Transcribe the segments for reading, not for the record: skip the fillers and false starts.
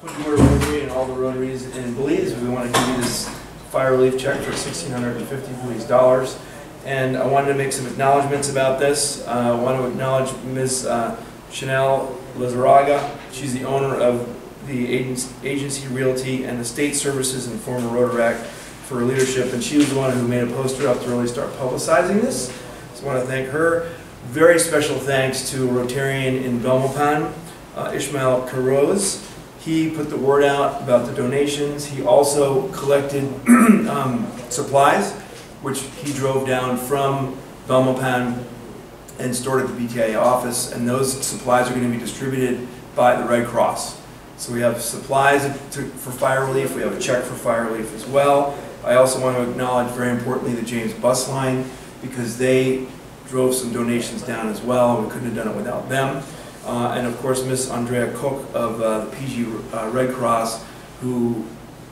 Rotary and all the Rotaries in Belize, we want to give you this fire relief check for $1,650 Belize. And I wanted to make some acknowledgments about this. I want to acknowledge Ms. Chanel Lizarraga. She's the owner of the Agency Realty and Estate Services and former Rotaract for her leadership. And she was the one who made a poster up to really start publicizing this. So I want to thank her. Very special thanks to a Rotarian in Belmopan, Ishmael Caroz. He put the word out about the donations. He also collected supplies, which he drove down from Belmopan and stored at the BTIA office, and those supplies are going to be distributed by the Red Cross. So we have supplies for fire relief, we have a check for fire relief as well. I also want to acknowledge, very importantly, the James Bus Line, because they drove some donations down as well. We couldn't have done it without them. And of course, Miss Andrea Cook of the PG Red Cross, who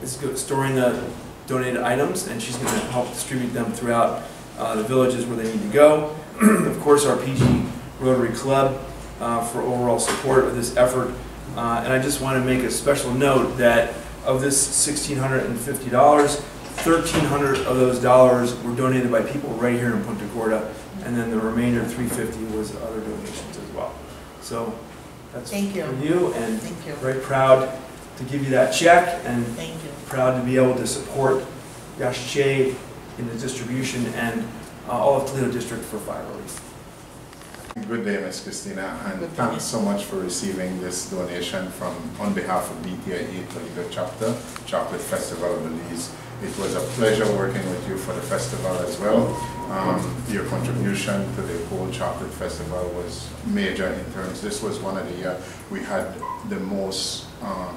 is storing the donated items, and she's going to help distribute them throughout the villages where they need to go. Of course, our PG Rotary Club for overall support of this effort. And I just want to make a special note that of this $1,650, $1,300 of those dollars were donated by people right here in Punta Gorda, and then the remainder, $350, was other donations as well. So that's for you, and very proud to give you that check, and proud to be able to support Yash Che in the distribution and all of Toledo District for fire relief. Good day, Ms. Christina, and thanks so much for receiving this donation on behalf of BTIA Toledo Chapter, Chocolate Festival of Belize. It was a pleasure working with you for the festival as well. Your contribution to the whole chocolate festival was major in terms. This was one of the years we had the most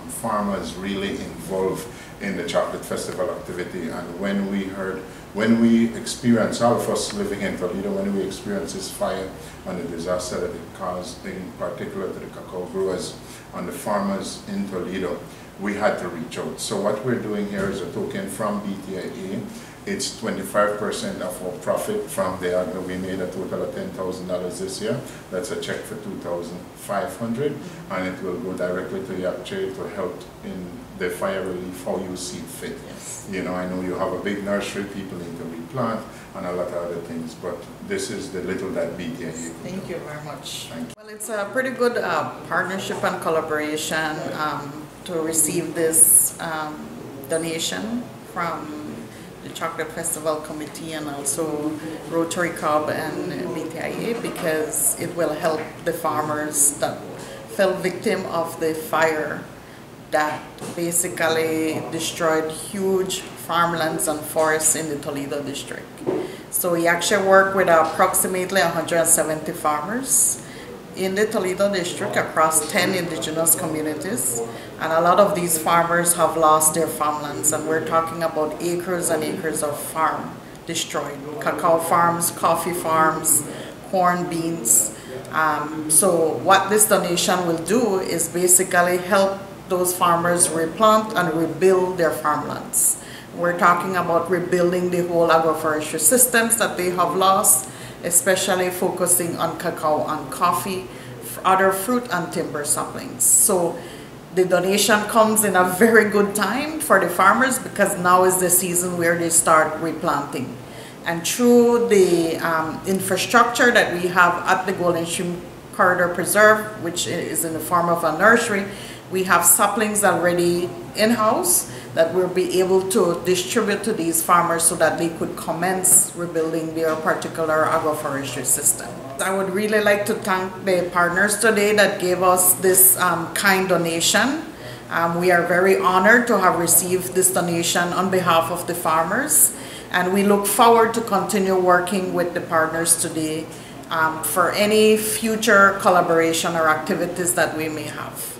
farmers really involved in the chocolate festival activity. And when we experienced, all of us living in Toledo, when we experienced this fire and the disaster that it caused, in particular to the cacao growers and the farmers in Toledo, we had to reach out. So what we're doing here is a token from BTIA. It's 25% of our profit from there. We made a total of $10,000 this year. That's a check for $2,500, and it will go directly to Yakche to help in the fire relief, how you see fit. Yes. You know, I know you have a big nursery, people need to replant, and a lot of other things, but this is the little that BTIA can do. Thank you very much. Thank you. Well, it's a pretty good partnership and collaboration to receive this donation from the Chocolate Festival Committee and also Rotary Club and BTIA, because it will help the farmers that fell victim of the fire that basically destroyed huge farmlands and forests in the Toledo district. So we actually work with approximately 170 farmers in the Toledo district across 10 indigenous communities, and a lot of these farmers have lost their farmlands, and we're talking about acres and acres of farm destroyed. Cacao farms, coffee farms, corn, beans. So what this donation will do is basically help those farmers replant and rebuild their farmlands. We're talking about rebuilding the whole agroforestry systems that they have lost, especially focusing on cacao and coffee, other fruit and timber saplings. So the donation comes in a very good time for the farmers, because now is the season where they start replanting. And through the infrastructure that we have at the Golden Stream Corridor Preserve, which is in the form of a nursery, we have saplings already in-house that we'll be able to distribute to these farmers so that they could commence rebuilding their particular agroforestry system. I would really like to thank the partners today that gave us this kind donation. We are very honored to have received this donation on behalf of the farmers, and we look forward to continue working with the partners today for any future collaboration or activities that we may have.